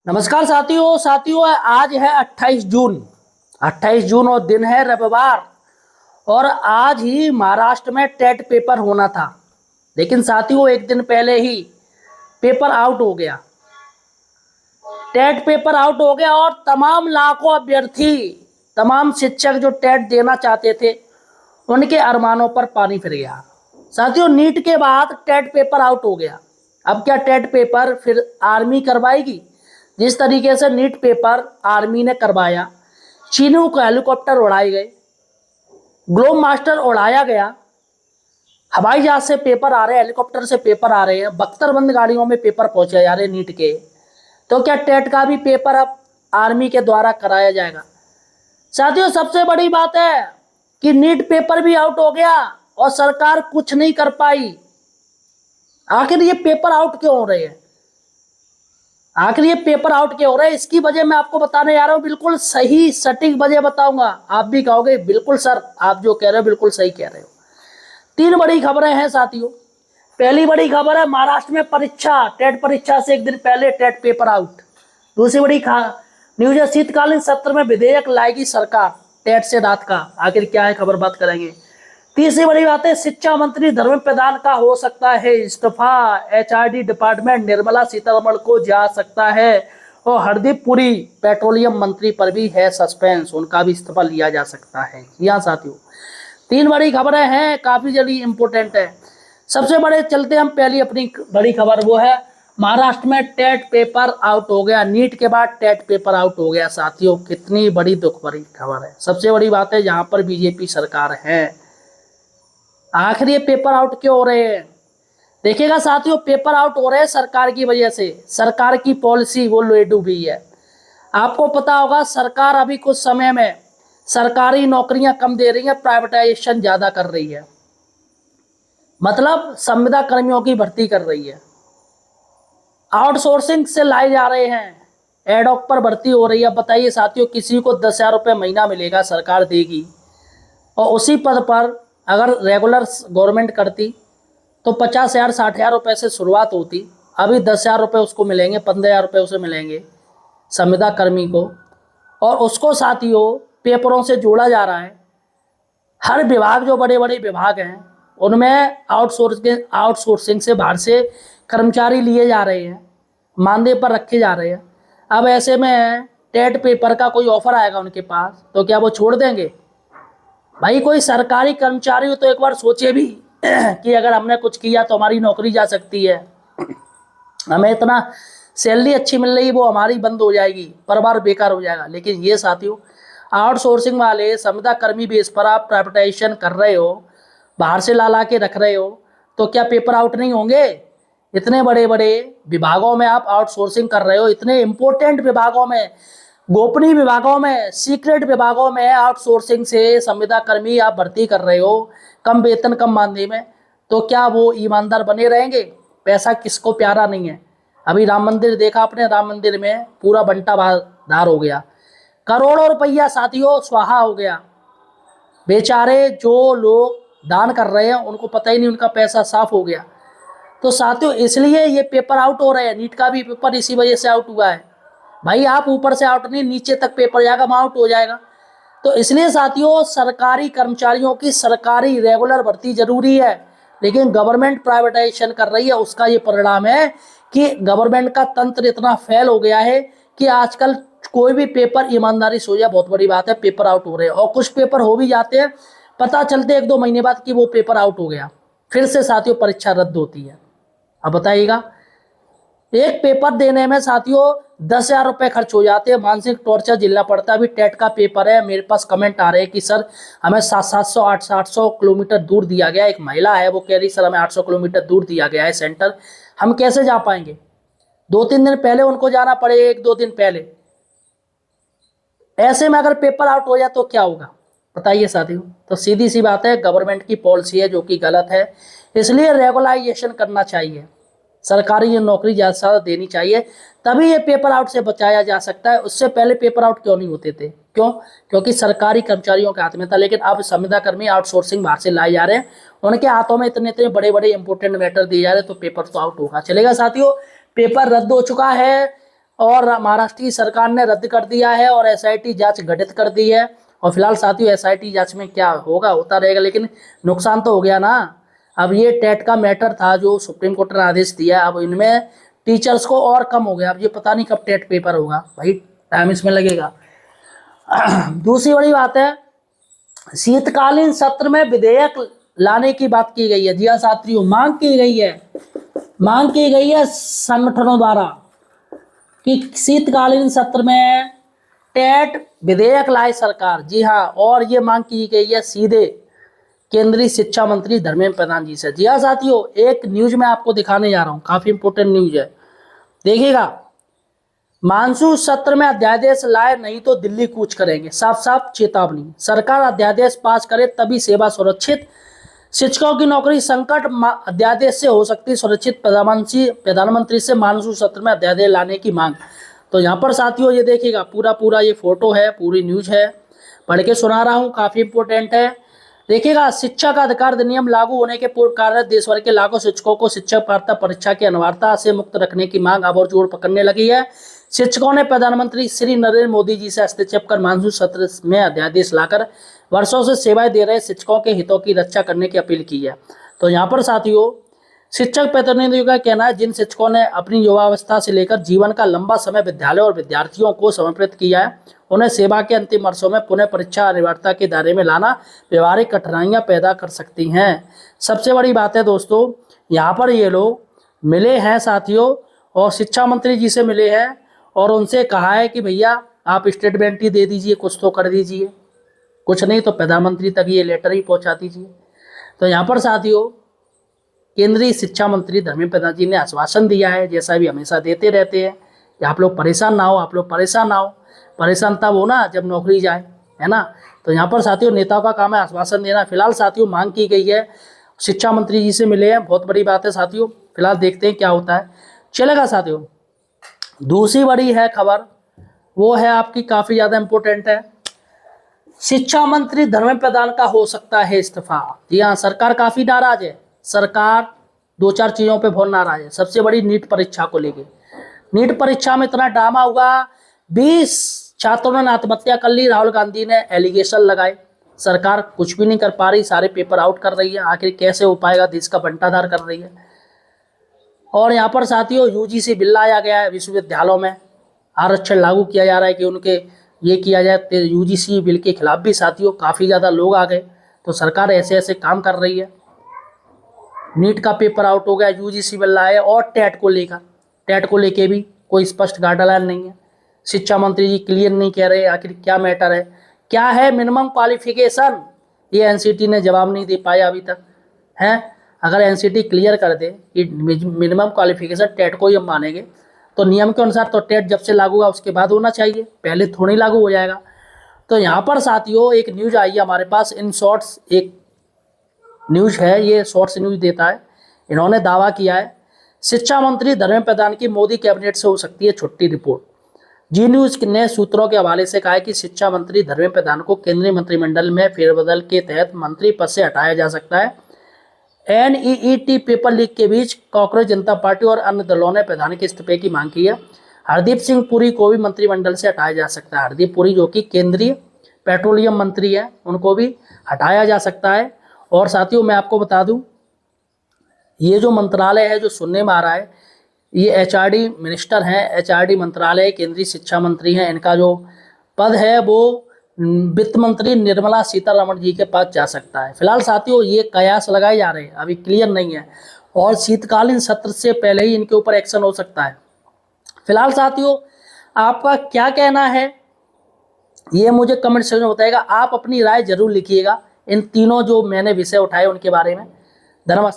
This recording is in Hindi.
नमस्कार साथियों आज है 28 जून और दिन है रविवार। और आज ही महाराष्ट्र में टेट पेपर होना था, लेकिन साथियों एक दिन पहले ही पेपर आउट हो गया। टेट पेपर आउट हो गया और तमाम लाखों अभ्यर्थी, तमाम शिक्षक जो टेट देना चाहते थे, उनके अरमानों पर पानी फिर गया। साथियों नीट के बाद टेट पेपर आउट हो गया। अब क्या टेट पेपर फिर आर्मी करवाएगी? जिस तरीके से नीट पेपर आर्मी ने करवाया, चीनों को हेलीकॉप्टर उड़ाए गए, ग्लोब मास्टर उड़ाया गया, हवाई जहाज से पेपर आ रहे हैं, हेलीकॉप्टर से पेपर आ रहे हैं, बख्तरबंद गाड़ियों में पेपर पहुंचे जा रहे हैं नीट के। तो क्या टेट का भी पेपर अब आर्मी के द्वारा कराया जाएगा? साथियों सबसे बड़ी बात है कि नीट पेपर भी आउट हो गया और सरकार कुछ नहीं कर पाई। आखिर ये पेपर आउट क्यों हो रहे हैं? इसकी वजह मैं आपको बताने जा रहा हूं, बिल्कुल सही सटीक वजह बताऊंगा। आप भी कहोगे बिल्कुल सर आप जो कह रहे हो बिल्कुल सही कह रहे हो। तीन बड़ी खबरें हैं साथियों। पहली बड़ी खबर है महाराष्ट्र में परीक्षा, टेट परीक्षा से एक दिन पहले टेट पेपर आउट। दूसरी बड़ी न्यूज है शीतकालीन सत्र में विधेयक लाएगी सरकार टेट से रात का। आखिर क्या है खबर, बात करेंगे। तीसरी बड़ी बात है शिक्षा मंत्री धर्मेंद्र प्रधान का हो सकता है इस्तीफा। एचआरडी डिपार्टमेंट निर्मला सीतारमण को जा सकता है। और हरदीप पुरी पेट्रोलियम मंत्री पर भी है सस्पेंस, उनका भी इस्तीफा लिया जा सकता है। यहाँ साथियों तीन बड़ी खबरें हैं, काफी जल्दी इंपोर्टेंट है। सबसे बड़े चलते हम पहली अपनी बड़ी खबर, वो है महाराष्ट्र में टेट पेपर आउट हो गया। नीट के बाद टेट पेपर आउट हो गया। साथियों कितनी बड़ी दुख भरी खबर है। सबसे बड़ी बात है यहाँ पर बीजेपी सरकार है। आखिर ये पेपर आउट क्यों हो रहे हैं? देखिएगा साथियों, पेपर आउट हो रहे हैं सरकार की वजह से। सरकार की पॉलिसी वो लेडू भी है। आपको पता होगा सरकार अभी कुछ समय में सरकारी नौकरियां कम दे रही है, प्राइवेटाइजेशन ज्यादा कर रही है। मतलब संविदा कर्मियों की भर्ती कर रही है, आउटसोर्सिंग से लाए जा रहे हैं, एडॉक पर भर्ती हो रही है। बताइए साथियों, किसी को 10,000 रुपये महीना मिलेगा, सरकार देगी, और उसी पद पर अगर रेगुलर गवर्नमेंट करती तो 50,000 60,000 रुपये से शुरुआत होती। अभी 10,000 रुपये उसको मिलेंगे, 15,000 रुपये उसे मिलेंगे संविदा कर्मी को। और उसको साथियों पेपरों से जोड़ा जा रहा है। हर विभाग, जो बड़े बड़े विभाग हैं, उनमें आउटसोर्सिंग से बाहर से कर्मचारी लिए जा रहे हैं, मानदेय पर रखे जा रहे हैं। अब ऐसे में टेट पेपर का कोई ऑफर आएगा उनके पास तो क्या वो छोड़ देंगे? भाई कोई सरकारी कर्मचारी हो तो एक बार सोचे भी कि अगर हमने कुछ किया तो हमारी नौकरी जा सकती है, हमें इतना सैलरी अच्छी मिल रही, वो हमारी बंद हो जाएगी, परिवार बेकार हो जाएगा। लेकिन ये साथियों आउटसोर्सिंग वाले संविदा कर्मी बेस पर आप प्राइवेटाइजेशन कर रहे हो, बाहर से ला के रख रहे हो, तो क्या पेपर आउट नहीं होंगे? इतने बड़े बड़े विभागों में आप आउटसोर्सिंग कर रहे हो, इतने इंपॉर्टेंट विभागों में, गोपनीय विभागों में, सीक्रेट विभागों में आउटसोर्सिंग से संविदा कर्मी आप भर्ती कर रहे हो, कम वेतन कम मानदेय में, तो क्या वो ईमानदार बने रहेंगे? पैसा किसको प्यारा नहीं है? अभी राम मंदिर देखा आपने, राम मंदिर में पूरा बंटाधार हो गया, करोड़ों रुपया साथियों स्वाहा हो गया। बेचारे जो लोग दान कर रहे हैं उनको पता ही नहीं, उनका पैसा साफ हो गया। तो साथियों इसलिए ये पेपर आउट हो रहे हैं। नीट का भी पेपर इसी वजह से आउट हुआ है। भाई आप ऊपर से आउट नहीं, नीचे तक पेपर जाएगा, वहाँ आउट हो जाएगा। तो इसलिए साथियों सरकारी कर्मचारियों की सरकारी रेगुलर भर्ती जरूरी है, लेकिन गवर्नमेंट प्राइवेटाइजेशन कर रही है। उसका ये परिणाम है कि गवर्नमेंट का तंत्र इतना फेल हो गया है कि आजकल कोई भी पेपर ईमानदारी से हो जाए बहुत बड़ी बात है, पेपर आउट हो रहे हैं। और कुछ पेपर हो भी जाते हैं, पता चलते 1-2 महीने बाद कि वो पेपर आउट हो गया, फिर से साथियों परीक्षा रद्द होती है। अब बताइएगा, एक पेपर देने में साथियों 10,000 रुपये खर्च हो जाते हैं, मानसिक टॉर्चर झेलना पड़ता है। अभी टेट का पेपर है, मेरे पास कमेंट आ रहे हैं कि सर हमें 700 800 किलोमीटर दूर दिया गया। एक महिला है वो कह रही सर हमें 800 किलोमीटर दूर दिया गया है सेंटर, हम कैसे जा पाएंगे? 2-3 दिन पहले उनको जाना पड़ेगा, 1-2 दिन पहले। ऐसे में अगर पेपर आउट हो जाए तो क्या होगा बताइए साथियों? तो सीधी सी बात है, गवर्नमेंट की पॉलिसी है जो कि गलत है। इसलिए रेगुलाइजेशन करना चाहिए, सरकारी नौकरी ज़्यादा से ज़्यादा देनी चाहिए, तभी ये पेपर आउट से बचाया जा सकता है। उससे पहले पेपर आउट क्यों नहीं होते थे? क्यों? क्योंकि सरकारी कर्मचारियों के हाथ में था। लेकिन अब संविदा कर्मी आउटसोर्सिंग बाहर से लाए जा रहे हैं, उनके हाथों में इतने इतने बड़े बड़े इंपोर्टेंट मैटर दिए जा रहे हैं, तो पेपर तो आउट होगा। चलेगा साथियों, पेपर रद्द हो चुका है और महाराष्ट्र की सरकार ने रद्द कर दिया है और एसआईटी जांच गठित कर दी है। और फिलहाल साथियों एसआईटी जांच में क्या होगा होता रहेगा, लेकिन नुकसान तो हो गया ना। अब ये टेट का मैटर था जो सुप्रीम कोर्ट ने आदेश दिया, अब इनमें टीचर्स को और कम हो गया। अब ये पता नहीं कब टेट पेपर होगा भाई, टाइम इसमें लगेगा। दूसरी बड़ी बात है, शीतकालीन सत्र में विधेयक लाने की बात की गई है। जी हाँ साथियों, मांग की गई है संगठनों द्वारा कि शीतकालीन सत्र में टेट विधेयक लाए सरकार। जी हाँ, और ये मांग की गई है सीधे केंद्रीय शिक्षा मंत्री धर्मेंद्र प्रधान जी से। जी हाँ साथियों, एक न्यूज मैं आपको दिखाने जा रहा हूँ, काफी इंपोर्टेंट न्यूज है, देखिएगा। मानसून सत्र में अध्यादेश लाए नहीं तो दिल्ली कूच करेंगे, साफ साफ चेतावनी। सरकार अध्यादेश पास करे तभी सेवा सुरक्षित, शिक्षकों की नौकरी संकट अध्यादेश से हो सकती सुरक्षित, प्रधानमंत्री से मानसून सत्र में अध्यादेश लाने की मांग। तो यहाँ पर साथियों ये देखिएगा, पूरा ये फोटो है, पूरी न्यूज है, पढ़ के सुना रहा हूँ, काफी इंपोर्टेंट है। देखिएगा, शिक्षा का अधिकार अधिनियम लागू होने के पूर्व कार्य देश भर के लाखों शिक्षकों को शिक्षक पात्रता परीक्षा की अनिवार्यता से मुक्त रखने की मांग अब और जोर पकड़ने लगी है। शिक्षकों ने प्रधानमंत्री श्री नरेंद्र मोदी जी से हस्तक्षेप कर मानसून सत्र में अध्यादेश लाकर वर्षों से सेवाएं दे रहे शिक्षकों के हितों की रक्षा करने की अपील की है। तो यहाँ पर साथियों शिक्षक प्रतिनिधियों का कहना है, जिन शिक्षकों ने अपनी युवावस्था से लेकर जीवन का लंबा समय विद्यालय और विद्यार्थियों को समर्पित किया है, उन्हें सेवा के अंतिम वर्षों में पुनः परीक्षा अनिवार्यता के दायरे में लाना व्यवहारिक कठिनाइयां पैदा कर सकती हैं। सबसे बड़ी बात है दोस्तों, यहाँ पर ये लोग मिले हैं साथियों और शिक्षा मंत्री जी से मिले हैं और उनसे कहा है कि भैया आप स्टेटमेंट ही दे दीजिए, कुछ तो कर दीजिए, कुछ नहीं तो प्रधानमंत्री तक ये लेटर ही पहुंचा दीजिए। तो यहाँ पर साथियों केंद्रीय शिक्षा मंत्री धर्मेंद्र प्रधान जी ने आश्वासन दिया है, जैसा भी हमेशा देते रहते हैं, कि आप लोग परेशान ना हो, परेशान तब हो ना जब नौकरी जाए, है ना। तो यहाँ पर साथियों नेताओं का काम है आश्वासन देना। फिलहाल साथियों मांग की गई है, शिक्षा मंत्री जी से मिले हैं, बहुत बड़ी बात है साथियों। फिलहाल देखते हैं क्या होता है, चलेगा साथियों। दूसरी बड़ी है खबर, वो है आपकी काफी ज्यादा इंपॉर्टेंट है, शिक्षा मंत्री धर्मेंद्र प्रधान का हो सकता है इस्तीफा। जी हाँ, सरकार काफी नाराज है, सरकार 2-4 चीजों पे बहुत नाराज है। सबसे बड़ी नीट परीक्षा को लेके, नीट परीक्षा में इतना ड्रामा हुआ, 20 छात्रों ने आत्महत्या कर ली, राहुल गांधी ने एलिगेशन लगाए, सरकार कुछ भी नहीं कर पा रही, सारे पेपर आउट कर रही है, आखिर कैसे हो पाएगा, देश का बंटाधार कर रही है। और यहाँ पर साथियों यूजीसी बिल लाया गया है, विश्वविद्यालयों में आरक्षण लागू किया जा रहा है कि उनके ये किया जाए। तो यूजीसी बिल के खिलाफ भी साथियों काफ़ी ज़्यादा लोग आ गए, तो सरकार ऐसे ऐसे काम कर रही है। नीट का पेपर आउट हो गया, यूजीसी बिल लाया, और टेट को लेके भी कोई स्पष्ट गाइडलाइन नहीं है। शिक्षा मंत्री जी क्लियर नहीं कह रहे आखिर क्या मैटर है, क्या है मिनिमम क्वालिफिकेशन, ये एनसीटी ने जवाब नहीं दे पाया अभी तक है। अगर एनसीटी क्लियर कर दे कि मिनिमम क्वालिफिकेशन टेट को ही हम मानेंगे, तो नियम के अनुसार तो टेट जब से लागू हुआ उसके बाद होना चाहिए, पहले थोड़ी लागू हो जाएगा। तो यहाँ पर साथियों एक न्यूज आई है हमारे पास, इन शॉर्ट्स एक न्यूज है, ये शॉर्ट्स न्यूज देता है। इन्होंने दावा किया है शिक्षा मंत्री धर्मेंद्र प्रधान की मोदी कैबिनेट से हो सकती है छुट्टी। रिपोर्ट जी न्यूज ने सूत्रों के हवाले से कहा है कि शिक्षा मंत्री धर्मेंद्र प्रधान को केंद्रीय मंत्रिमंडल में फेरबदल के तहत मंत्री पद से हटाया जा सकता है। एनईईटी पेपर लीक के बीच कांग्रेस जनता पार्टी और अन्य दलों ने प्रधान के इस्तीफे की मांग की है। हरदीप सिंह पुरी को भी मंत्रिमंडल से हटाया जा सकता है। हरदीप पुरी जो कि केंद्रीय पेट्रोलियम मंत्री है, उनको भी हटाया जा सकता है। और साथियों मैं आपको बता दूं, ये जो मंत्रालय है जो सुनने में आ रहा है, ये एचआरडी मिनिस्टर हैं, एचआरडी मंत्रालय केंद्रीय शिक्षा मंत्री हैं, इनका जो पद है वो वित्त मंत्री निर्मला सीतारमण जी के पास जा सकता है। फिलहाल साथियों ये कयास लगाए जा रहे हैं, अभी क्लियर नहीं है, और शीतकालीन सत्र से पहले ही इनके ऊपर एक्शन हो सकता है। फिलहाल साथियों आपका क्या कहना है ये मुझे कमेंट सेक्शन में बताइएगा। आप अपनी राय जरूर लिखिएगा इन तीनों जो मैंने विषय उठाए उनके बारे में। धन्यवाद।